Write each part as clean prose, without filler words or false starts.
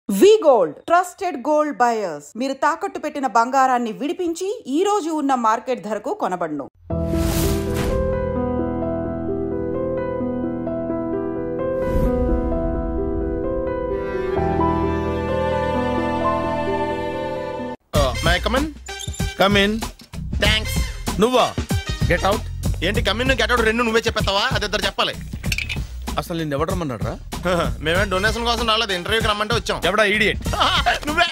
వి gold trusted gold buyers మీరు తాకట్టు పెట్టిన బంగారాన్ని విడిపించి ఈ రోజు ఉన్న మార్కెట్ ధరకు కొనబడును. Come in. థ్యాంక్స్. నువ్వా? Get out. ఏంటి కమిన్ గెట్ అవుట్ రెండు నువ్వే చెప్పేస్తావా? అది ఇద్దరు చెప్పాలి. అసలు నేను ఎవరు రమ్మన్నాడు రా? మేమే డొనేషన్ కోసం రాలేదు, ఇంటర్వ్యూకి రమ్మంటే వచ్చాం. ఎవడా ఈడియట్? నువ్వే.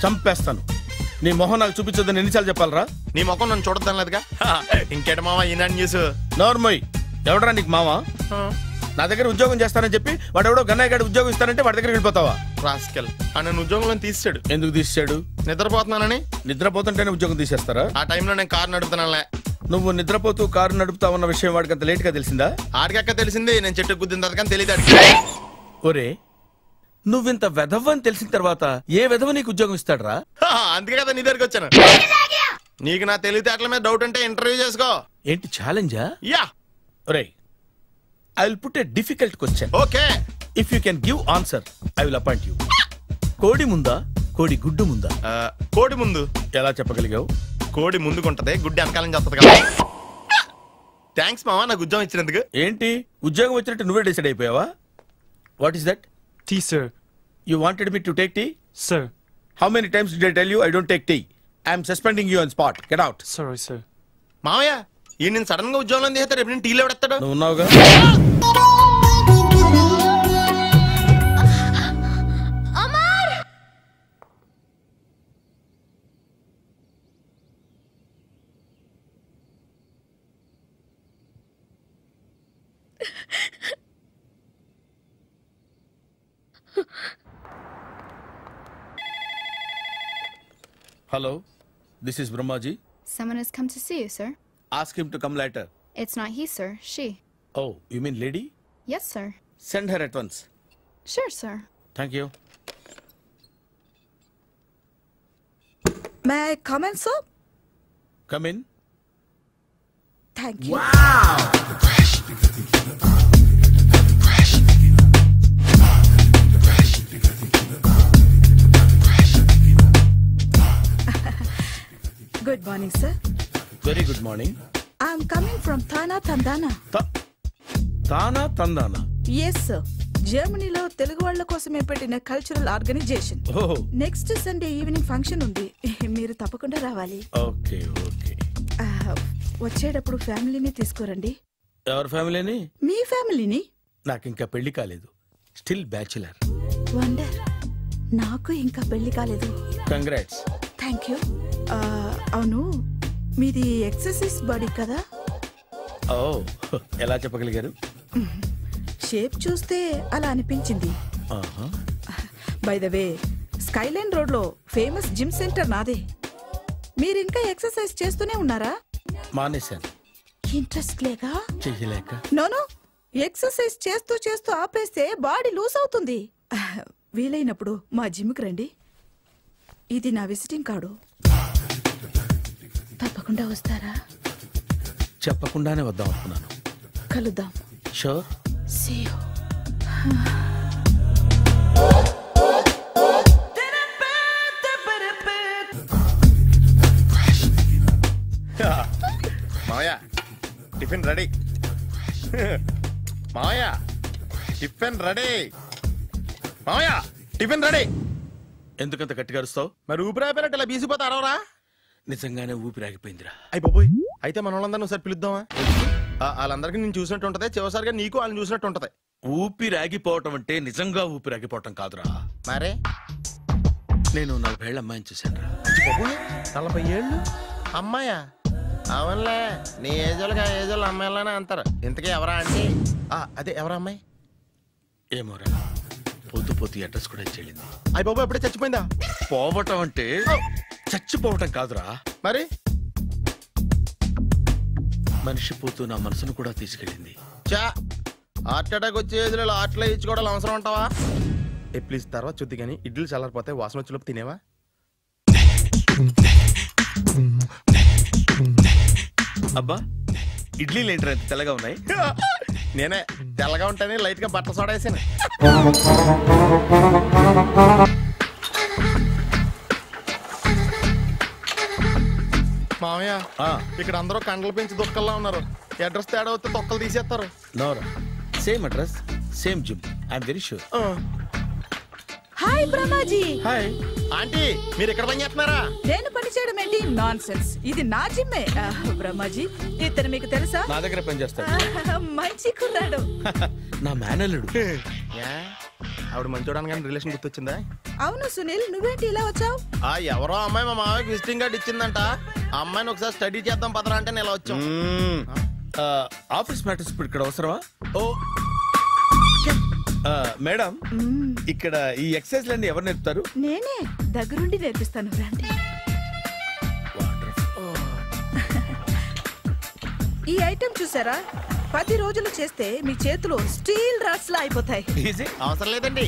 చంపేస్తాను. నీ మొహం నాకు చూపించొద్దని ఎన్నిసార్లు చెప్పాలరా? నీ ముఖం నన్ను చూడద్దాం లేదుగా. ఇంకేట మావా ఈనాడు న్యూస్. నోర్మోయ్. ఎవడరా నీకు మావా? నా దగ్గర ఉద్యోగం చేస్తానని చెప్పి వాడు ఎవడో గన్నయ్య గారి ఉద్యోగం ఇస్తానంటే వాడి దగ్గర వెళ్ళిపోతావా? రాస్కెల్. నన్ను ఉద్యోగంలో తీసాడు. ఎందుకు తీసాడు? నిద్రపోతున్నానని. నిద్రపోతుంటేనే ఉద్యోగం తీసేస్తారా? ఆ టైంలో నేను కారు నడుపుతున్నానులే. నువ్వు నిద్రపోతూ కారు నడుపుతా ఉన్న విషయం వాడికి అంత లేట్ గా తెలిసిందా? ఆడికక్క తెలిసింది, నేను చెట్టు గుద్దిన తర్వాత కానీ తెలియదు. ఒరే, నువ్వింత వెధవ్ అని తెలిసిన తర్వాత ఏ వెధవ నీకు ఉద్యోగం ఇస్తాడరా? అందుకే కదా నీ దగ్గరికి వచ్చాను. నీకు నా తెలివితేటల మీద డౌట్ అంటే ఇంటర్వ్యూ చేసుకో. ఏంటి ఛాలెంజా? యా. ఒరే, I will put a difficult question. Okay. If you can give answer I will appoint you. కోడి ముందా, కోడి గుడ్డు ముందా? కోడి ముందు. ఎలా చెప్పగలిగావు? కోడి ముందుకుంటది, గుడ్డి వెనకాలని చేస్తుంది కదా. థ్యాంక్స్ మావా నాకు ఉద్యోగం ఇచ్చినందుకు. ఏంటి ఉద్యోగం వచ్చినట్టు నువ్వే డిసైడ్ అయిపోయావా? What is that? Tea, sir. You wanted me to take tea? Sir. How many times did I tell you I don't take tea? I am suspending you on spot. Get out. Sorry, sir. మావయ్య ఈ నేను sudden గా ఉద్యోగంలో తీస్తాడు. రేపు నేను టీలో పెడతాడు. నువ్వు ఉన్నావుగా? Hello, this is Brahmaji. Someone has come to see you, sir. Ask him to come later. It's not he, sir. She. Oh, you mean lady? Yes, sir. Send her at once. Sure, sir. Thank you. May I come in, sir? Come in. Thank you. Good morning, sir. Very good morning. I'm coming from Thana Tandana. Thana Tandana. Yes, sir. జర్మనీలో తెలుగు వాళ్ళ కోసమే పెట్టిన cultural organisation. Oh. Next Sunday evening function ఉంది, మీరు తప్పకుండా రావాలి. Okay, okay. వచ్చేటప్పుడు ఫ్యామిలీని తీసుకురండి. ఎవరి ఫ్యామిలీని? మీ ఫ్యామిలీని. నాకు ఇంకా పెళ్లి కాలేదు. Still bachelor. వండర్. నాకు ఇంకా పెళ్లి కాలేదు. కంగ్రాట్స్. Thank you. అవును, మీది ఎక్సర్సైజ్ బాడీ కదా? ఓ, ఎలా చెప్పగలిగారు? షేప్ చూస్తే అలా అనిపించింది. By the way, Skyline road లో ఫేమస్ జిమ్ సెంటర్ నాదే. మీరు ఇంకా ఎక్సర్సైజ్ చేస్తూనే ఉన్నారా? మానేశాను. ఇంట్రెస్ట్ లేక? చెయ్యలేక. నోనో, ఎక్సర్సైజ్ చేస్తూ చేస్తూ ఆపేస్తే బాడీ లూజ్ అవుతుంది. వీలైనప్పుడు మా జిమ్కి రండి. ఇది నా విజిటింగ్ కార్డు. తప్పకుండా వస్తారా? చెప్పకుండానే వద్దాం అనుకున్నాను. కలుద్దాం. షూర్. See you. మావయ్య టిఫిన్ రెడీ. మావయ్య టిఫిన్ రెడీ. మావయ్య టిఫిన్ రెడీ. ఎందుకంత గట్టిగా అరుస్తావు? మరి ఊపిరి అయిపోయినట్టు ఇలా బీసిపోతే అరవరా? నిజంగానే ఊపిరాగిపోయిందిరా. అయిపోయి అయితే మన వాళ్ళందరినీ ఒకసారి పిలుద్దామా? వాళ్ళందరికీ నేను చూసినట్టు ఉంటది, చివరిసారిగా నీకు వాళ్ళని చూసినట్టు ఉంటది. ఊపిరాగిపోవటం అంటే నిజంగా ఊపిరాగిపోవటం కాదురా. మరే నేను 40 ఏళ్ల అమ్మాయిని చూశాను రా. 40 ఏళ్ళు అమ్మాయా? అవునులే, నీ ఏజోళ్ళకి ఆ ఏజోళ్ళు అమ్మాయిలానే అంటారు. ఇంతకీ ఎవరా అంటే? అదే ఎవరా అమ్మాయి? ఏమోరా, పొద్దు పొద్దు అడ్రస్ కూడా చెల్లింది. అయ్యి బాబు ఎప్పుడే చచ్చిపోయిందా? పోవటం అంటే చచ్చిపోవటం కాదురా. మరి మనిషి పోతూ నా మనసును కూడా తీసుకెళ్ళింది. చా, హార్ట్ అటాక్ వచ్చే ఏజ్లో హార్ట్లో ఇచ్చుకోవడం అవసరం ఉంటావా? ప్లీజ్ తర్వాత చూద్ది కానీ ఇడ్లీ చల్లారిపోతే వాసన వచ్చేలోపు తినేవా? అబ్బా, ఇడ్లీలు ఏంట్రా ఇంత తెల్లగా ఉన్నాయి? నేనే తెల్లగా ఉంటానే లైట్ గా బట్టలు సోడా వేసాను. ఇక్కడ అందరూ కండలు పెంచి దుక్కల్లా ఉన్నారు. అడ్రస్ తేడా వస్తే తొక్కలు తీసేస్తారు. నోరా same address same gym I'm very sure. Hi Brahmaji. Hi aunty, మీరు ఇక్కడ పని చేస్తున్నారా? నేను పని చేయడం ఏంటి? Nonsense. ఇది నా జిమ్మే. బ్రహ్మాజీ, ఇతను మీకు తెలుసా? నా దగ్గర పని చేస్తాడు. మంచి కుర్రాడు. నా మేనల్లుడు. ఆవిడ మంచోడానికి కానీ రిలేషన్ గుర్తొచ్చిందా? అవును సునీల్, నువ్వేంటి ఇలా వచ్చావు? ఎవరో అమ్మాయి మా మామయ్యకి విజిటింగ్ కార్డ్ ఇచ్చిందంట. ఆ అమ్మాయిని ఒకసారి స్టడీ చేద్దాం పదరా అంటే నేను ఇలా వచ్చాం. ఆఫీస్ మ్యాటర్స్ ఇప్పుడు ఇక్కడ అవసరమా? ఓ మేడం, ఇక్కడ ఈ ఎక్సర్సైజ్ లన్నీ ఎవరు నేర్పుతారు? నేనే దగ్గరుండి నేర్పిస్తాను, రండి. ఈ ఐటెం చూసారా? 10 రోజులు చేస్తే మీ చేతులు స్టీల్ రాట్స్ లా అయిపోతాయి. ఈజీ. అవసరం లేదండి,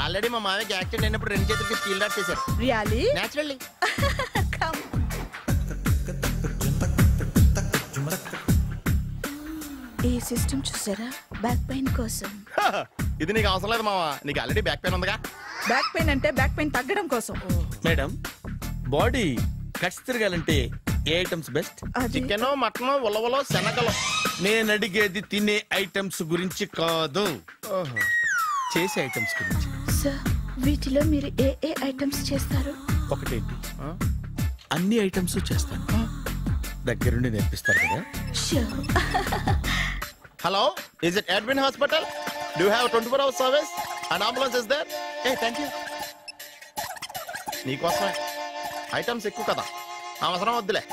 ఆల్రెడీ మా మామయ్యకి యాక్సిడెంట్ అయినప్పుడు 2 చేతులకి స్టీల్ డాట్ చేశారు. రియల్లీ? నేచురల్లీ. ఈ సిస్టమ్ చూసారా? బ్యాక్ పెయిన్ కోసం. ఇది నీకు అవసరం లేదు మావా, నీకు ఆల్రెడీ బ్యాక్ పెయిన్ ఉందిగా. బ్యాక్ పెయిన్ అంటే బ్యాక్ పెయిన్ తగ్గడం కోసం. మేడం, బాడీ కట్స్ తిరగాలంటే ఏ ఐటమ్స్ బెస్ట్? చికెన్, మటన్, ఉలవలో, శనగలు. నేను అడిగేది తినే ఐటమ్స్ గురించి కాదు, చేసే ఐటమ్స్ గురించి. సార్, వీటిలో మీరు ఏ ఏ ఐటమ్స్ చేస్తారు? ఒకటేంటి, అన్ని ఐటమ్స్ చేస్తాను. దగ్గరుండి నేర్పిస్తారు కదా? Hello, is it admin hospital? Do you have 24 hours service and ambulance is there? Thank you. నీకోసమే ఐటమ్స్ ఎక్కువ కదా, అవసరం వద్దులే.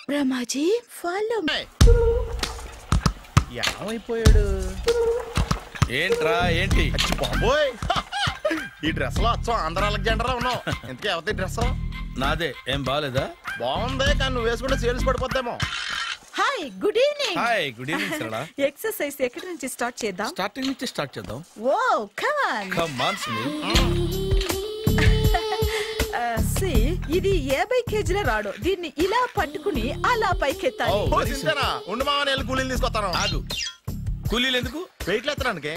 బ్రహ్మాజీ, ఫాలో. ఏమైపోయాడు? ఏంట్రా ఏంటి? బాబోయ్, ఈ డ్రెస్ లో అచ్చం ఆంధ్ర అలెగ్జాండర్ ఉన్నావు. ఇంతకీ ఎవరి డ్రెస్? నాదే. ఏం బాగాలేదా? బాగుంది, కానీ నువ్వు వేసుకుంటే సేల్స్ పడిపోద్దేమో. Hi, good evening. Hi, good evening Sarala. Exercise ఎక్కడి నుంచి స్టార్ట్ చేద్దాం? స్టార్టింగ్ నుంచి స్టార్ట్ చేద్దాం. Oh come on. Come on Sunil. ఇది 50 కేజీల రాడు. దీన్ని ఇలా పట్టుకుని అలా పైకెత్తాలి. ఓ, సింతేనా? ఉండు మామ, నేను కూలీలు తీసుకొస్తాను. ఆగు. కూలీలు ఎందుకు? వెయిట్లు ఎత్తడానికి.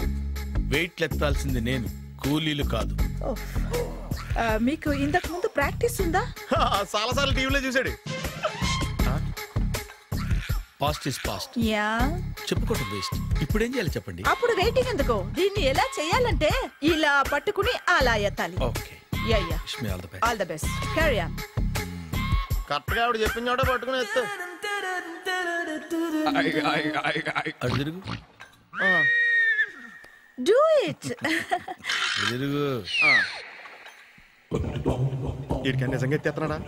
వెయిట్లు ఎత్తాల్సింది నేను, కూలీలు కాదు. మీకు ఇంతకు ముందు ప్రాక్టీస్ ఉందా? చాలా సార్లు టీవీలో చూసాడు. Past is past. యా, చెప్పుకోవడం వేస్ట్. ఇప్పుడు ఏం చేయాలి చెప్పండి? అప్పుడు వెయిటింగ్ ఎందుకు? దీన్ని ఎలా చేయాలంటే ఇలా పట్టుకుని అలా ఎత్తాలి. Okay, ya ya, wish me all the best. All the best. Carry on. Correct గా ఆవిడ చెప్పిన చోట పట్టుకుని ఎత్తు. అటు తిరుగు. Do it. తిరుగు. వీడికి నిజంగా ఎత్తేస్తున్నాడా?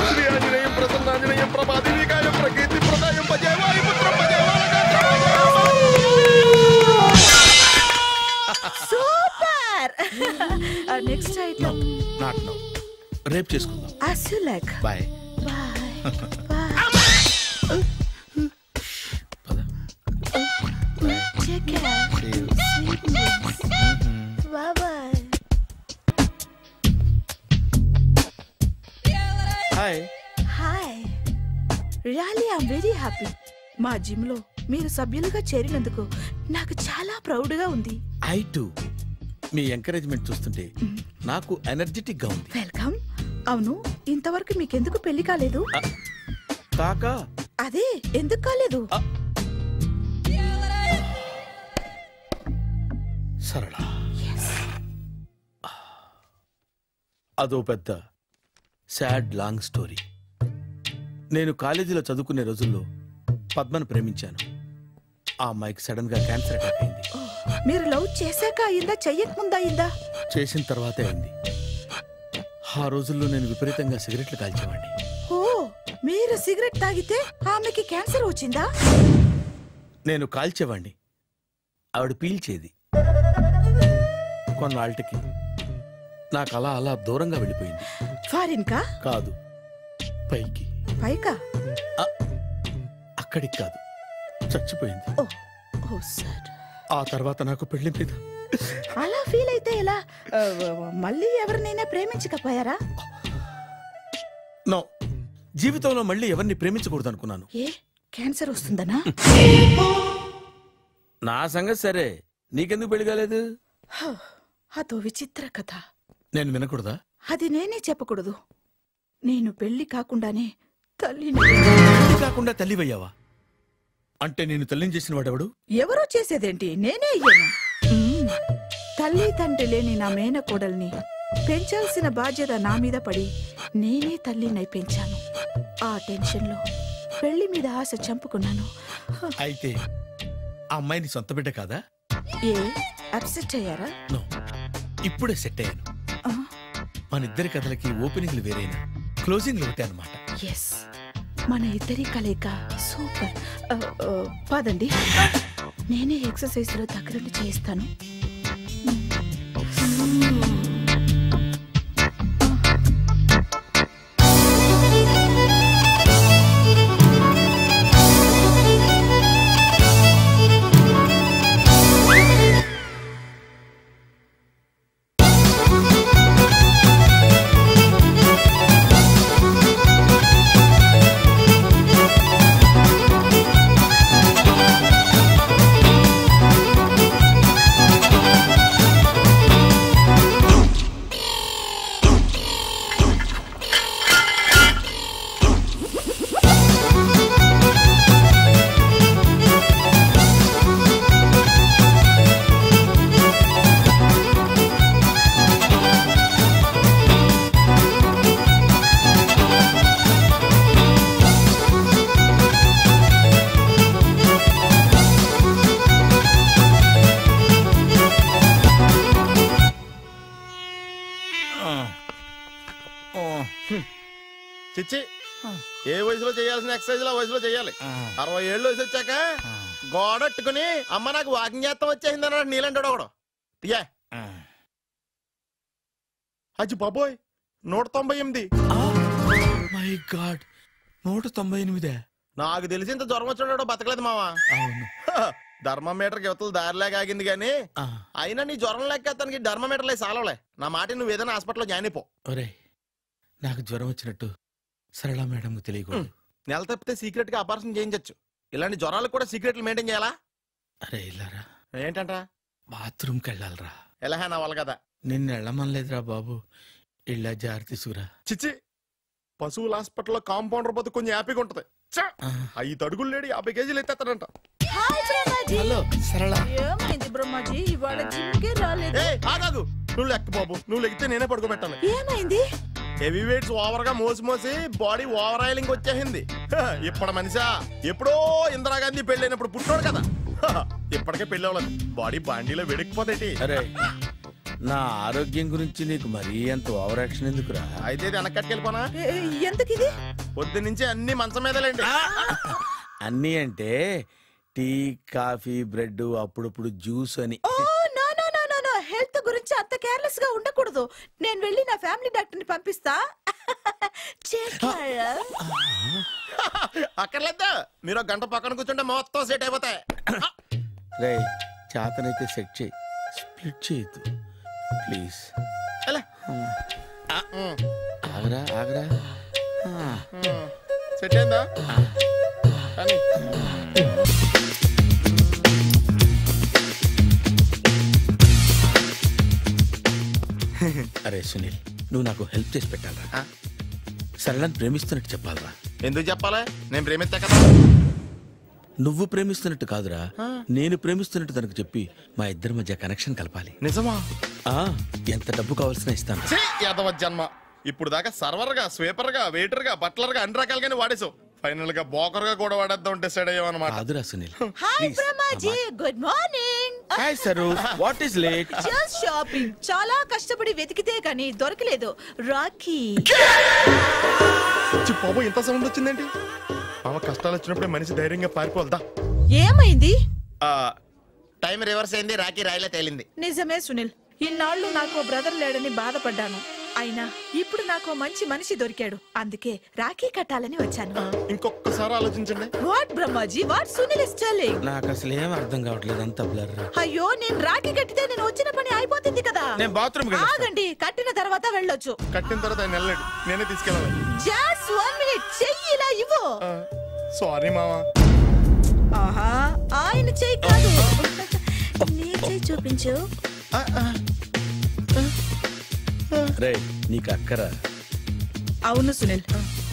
శ్రీ ఆంజనేయం ప్రసన్నాంజనేయం ప్రభాదేవికాయం ప్రకీర్తి ప్రదాయం భజేవాయు పుత్రం super. Next item. Not now, రేపు చేసుకుందాం. as you like. Bye. Bye. Bye. Take care. Sweet dreams. Bye bye. Hi. Hi. Really, I'm very happy. మా జిమ్ లో మీరు సభ్యులుగా చేరినందుకు నాకు చాలా ప్రౌడ్ గా ఉంది. I to. మీ ఎంకరేజ్మెంట్ చూస్తుంటే నాకు ఎనర్జెటిక్ గా ఉంది. వెల్కమ్. అవును, ఇంతవరకు మీకెందుకు పెళ్లి కాలేదు? కాకా. అదే, ఎందుకు కాలేదు? సరళ, అదో పెద్ద సాడ్ లాంగ్ స్టోరీ. నేను కాలేజీలో చదువుకునే రోజుల్లో పద్మను ప్రేమించాను. ఆ అమ్మాయికి సడన్ గా క్యాన్సర్ అటాక్ అయింది. మీరు లవ్ చేశాక అయిందా, చెయ్యక ముందా అయిందా? చేసిన తర్వాతే అయింది. ఆ రోజుల్లో నేను విపరీతంగా సిగరెట్లు కాల్చేవాడిని. ఓ, మీరు సిగరెట్ తాగితే ఆమెకి క్యాన్సర్ వచ్చిందా? నేను కాల్చేవాడిని, ఆవిడ పీల్చేది. కొన్నాళ్ళకి నాకు అలా అలా దూరంగా వెళ్ళిపోయింది. ఫారిన్ కా? కాదు, పైకి. పైకా? అక్కడికి కాదు, చచ్చిపోయింది. ఓ, ఓ సార్. ఆ తర్వాత నాకు పెళ్లి మీద. అలా ఫీల్ అయితే ఎలా? మళ్ళీ ఎవరినైనా ప్రేమించకపోయారా? నో, జీవితంలో మళ్ళీ ఎవరిని ప్రేమించకూడదు అనుకున్నాను. ఏ, క్యాన్సర్ వస్తుందనా? నా సంగతి సరే, నీకెందుకు పెళ్లి కాలేదు? అదో విచిత్ర కథ. నేను వినకూడదా? అది నేనే చెప్పకూడదు. నేను పెళ్లి కాకుండానే తల్లిని. పెళ్లి కాకుండా తల్లివయ్యావా? అంటే నేను తల్లిని చేసిన వాడెవడు? ఎవరో చేసేదేంటి, నేనే అయ్యాను. తల్లి తండ్రి లేని నా మేనకోడల్ని పెంచాల్సిన బాధ్యత నా మీద పడి నేనే తల్లినై పెంచాను. ఆ టెన్షన్లో పెళ్లి మీద ఆశ చంపుకున్నాను. అయితే ఆ అమ్మాయిని సొంత బిడ్డ కాదా? ఏ అప్సెట్ అయ్యారా? నో, ఇప్పుడే సెట్ అయ్యాను. మన ఇద్దరి కథలకి ఓపెనింగ్లు వేరైనా క్లోజింగ్లు ఒకటే అన్నమాట. ఎస్, మన ఇద్దరి కలయిక సూపర్. పదండి, నేనే ఎక్సర్సైజ్ లో దగ్గరుండి చేయిస్తాను. చిచ్చి, ఏ వయసులో చేయాల్సిన ఎక్సర్సైజ్ ఆ వయసులో చేయాలి. 60 ఏళ్ళు వయసు వచ్చాక గోడట్టుకుని అమ్మ నాకు వాకింగ్ చేస్తాం వచ్చేసింది అన్నాడు నీలంటాడు ఒకడు. తీయా అచ్చి బాబోయ్, 198. My God, 198. నాకు తెలిసి ఇంత జ్వరం వచ్చాడు బతకలేదు మావా. అవును. ధర్మమీటర్ యువతలు దారిలాగా ఆగింది గాని అయినా నీ జ్వరం లెక్క అతనికి ధర్మమీటర్లే సాలవలే. నా మాట నువ్వు ఏదైనా హాస్పిటల్లో జాయిన్ అయిపో. ఒరే, నాకు జ్వరం వచ్చినట్టు సరళ మేడం తెలియకూడదు. నెల తప్పితే సీక్రెట్ గా ఆపరేషన్ చేయించచ్చు. ఇలాంటి జ్వరాలకు కూడా సీక్రెట్లు మెయింటైన్ చేయాలా? అరే ఇల్లారా, ఏంటంట? బాత్రూమ్కి వెళ్ళాలరా. ఎలా నా వాళ్ళ కదా. నిన్ను వెళ్ళమనలేదురా బాబు, ఇళ్ళ జారి తీసుకురా. చిచ్చి, పశువుల హాస్పిటల్లో కాంపౌండర్ బతు కొంచెం హ్యాపీగా ఉంటది. 5 అడుగులు లేడి 50 కేజీలు ఎత్తేస్తాడంట. హలో సరళ. ఏమైంది బ్రహ్మాజీ, ఇవాళ జిమ్కే రాలేదు? ఆగాగు, నువ్వు లెక్క బాబు, నువ్వు లెక్కితే నేనే పడుకోబెట్టాలి. ఏమైంది? హెవీ వెయిట్స్ ఓవర్ గా మోసి మోసి బాడీ ఓవర్ ఆయిలింగ్ వచ్చేసింది. ఇప్పుడు మనిషా ఎప్పుడో ఇందిరాగాంధీ పెళ్ళైనప్పుడు పుట్టాడు కదా, ఇప్పటికే పెళ్ళి అవ్వలేదు. బాడీ బాండీలో వెడికిపోతాయి. అరే, నా ఆరోగ్యం గురించి నీకు మరీ అంత ఓవర్ యాక్షన్ ఎందుకురా? అయితే ఇది వెనకట్టుకెళ్ళిపోనా? ఎందుకు ఇది? పొద్దు నుంచి అన్ని మంచం మీదలేండి. అన్నీ అంటే టీ, కాఫీ, బ్రెడ్, అప్పుడప్పుడు జ్యూస్ అని. హెల్త్ గురించి అంత కేర్లెస్ గా ఉండకూడదు. నేను వెళ్ళి నా ఫ్యామిలీ డాక్టర్ ని పంపిస్తా. అక్కర్లేదా, మీరు ఒక గంట పక్కన కూర్చుంటే మొత్తం సెట్ అయిపోతాయి. రే, చేతనైతే సెట్ చేయి, స్ప్లిట్ చేయొద్దు ప్లీజ్. ఆగరా ఆగరా. సెట్ అయిందా? కానీ అరే సునీల్, నువ్వు నాకు హెల్ప్ చేసి పెట్టాలరా. సరళని ప్రేమిస్తున్నట్టు చెప్పాలరా. ఎందుకు చెప్పాలా? నేను ప్రేమిస్తా కదా. నువ్వు ప్రేమిస్తున్నట్టు కాదురా, నేను ప్రేమిస్తున్నట్టు తనకు చెప్పి మా ఇద్దరి మధ్య కనెక్షన్ కలపాలి. నిజమా? ఎంత డబ్బు కావాల్సిన ఇస్తాను. యాదవ జన్మ, ఇప్పుడు దాకా సర్వర్ గా, స్వీపర్ గా, వెయిటర్ గా, బట్లర్ గా అన్ని రకాలుగానే వాడేసావు. ఫైనల్ గా బోకర్ గా కూడా వాడేద్దాం డిసైడ్ అయ్యామన్నమాట. కాదురా Sunil. Hi Brahmaji, good morning. Hi sir, what is late? Just shopping. చాలా కష్టపడి వెతికితే కానీ దొరకలేదు. రాఖీ. బాబు, ఇంత సౌండ్ వచ్చిందేంటి? మామ కష్టాలు వచ్చినప్పుడే మనిషి ధైర్యంగా పారిపోదా. ఏమైంది? టైం రివర్స్ అయింది, రాఖీ రాయిలా తేలింది. నిజమే సునీల్, ఇన్నాళ్ళు నాకు బ్రదర్ లేడని బాధపడ్డాను. అయినా ఇప్పుడు నాకు మంచి మనిషి దొరికాడు, అందుకే రాఖీ కట్టాలని వచ్చాను. ఇంకొకసారి ఆలోచించండి. What Brahmaji, what Sunil is telling? నాకు అసలు ఏం అర్థం కావట్లేదు, అంత బ్లర్. అయ్యో, నేను రాఖీ కట్టితే నేను వచ్చిన పని అయిపోతుంది కదా. నేను బాత్రూమ్ ఆగండి, కట్టిన తర్వాత వెళ్ళొచ్చు. కట్టిన తర్వాత ఆయన వెళ్ళండి, నేనే తీసుకెళ్ళాలి. జస్ట్ 1 minute, చెయ్యి ఇలా ఇవ్వు. సారీ మావా. ఆహా, ఆయన చెయ్యి కాదు. నీ చేయి చూపించు. రే నీకు అక్కరా? అవును సునీల్,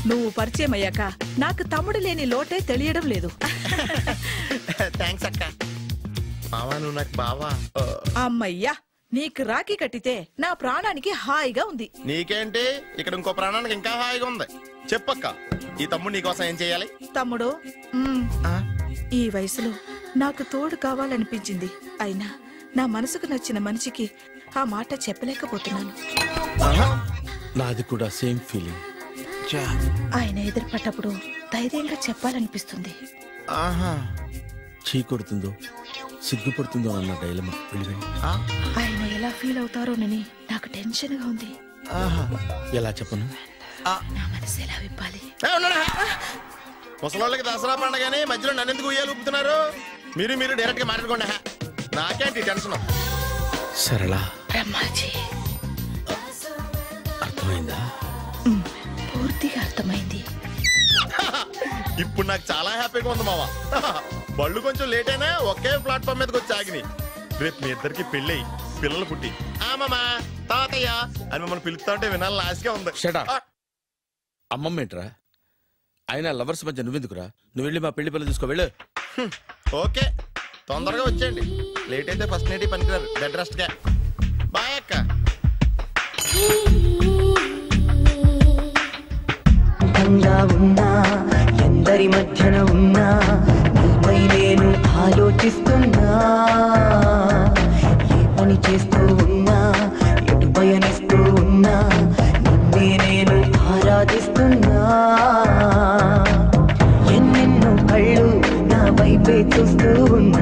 నువ్వు పరిచయం అయ్యాక నాకు తమ్ముడు లేని లోటే తెలియడం లేదు. థ్యాంక్స్ అక్క. బావా నువ్వు నాకు బావా. అమ్మయ్యా, నీకు రాఖీ కట్టితే నా ప్రాణానికి హాయిగా ఉంది. నీకేంటి, ఇక్కడ ఇంకో ప్రాణానికి ఇంకా హాయిగా ఉంది. చెప్పక్క, ఈ తమ్ముడు నీకోసం ఏం చేయాలి? తమ్ముడు, ఈ వయసులో నాకు తోడు కావాలనిపించింది. అయినా నా మనసుకు నచ్చిన మనిషికి ఆ మాట చెప్పలేకపోతున్నాను. నాది కూడా సేమ్ ఫీలింగ్. ఆయన ఎదురుపడ్డప్పుడు ధైర్యంగా చెప్పాలనిపిస్తుంది. చీ కొడుతుందో సిగ్గుపడుతుందో అన్న డైలమా. ఆయన ఎలా ఫీల్ అవుతారోనని నాకు టెన్షన్ గా ఉంది. ఎలా చెప్పను? నా మనసు ఎలా విప్పాలి? ముసలోళ్ళకి దసరా పండగని మధ్యలో నన్ను ఎందుకు ఉయ్యాలు ఊపుతున్నారు? మీరు డైరెక్ట్ గా మాట్లాడుకోండి. నాకేంటి టెన్షన్? సరళ, బ్రహ్మాజీ, అర్థమైందా? పూర్తిగా అర్థమైంది. ఇప్పుడు నాకు చాలా హ్యాపీగా ఉంది మావా. బళ్ళు కొంచెం లేట్ అయినా ఒకే ప్లాట్ఫామ్ మీదకి వచ్చి ఆగినాయి. రేపు మీ ఇద్దరికి పెళ్ళి పిల్లలు పుట్టి మామా తాతయ్య అని మమ్మల్ని పిలుస్తా ఉంటే వినాలి లాస్ట్గా ఉంది. అమ్మమ్మ ఏంట్రా? అయినా లవర్స్ మధ్య నువ్వెందుకురా? నువ్వు వెళ్ళి మా పెళ్లి పిల్లలు తీసుకో వెళ్ళు. ఓకే, తొందరగా వచ్చేయండి. లేట్ అయితే ఫస్ట్ నైట్ పనికిరారు. బెడ్ రెస్ట్ గా. బాయ్ అక్క. ఉన్నా ఎందరి మధ్యన ఉన్నా నీపై నేను ఆలోచిస్తున్నా. ఏ పని చేస్తూ ఉన్నా ఎటు పయనిస్తూ ఉన్నా నిన్నే నేను ఆరాధిస్తున్నా. ఎన్నెన్నో కళ్ళు నా వైపే చూస్తూ ఉన్నా.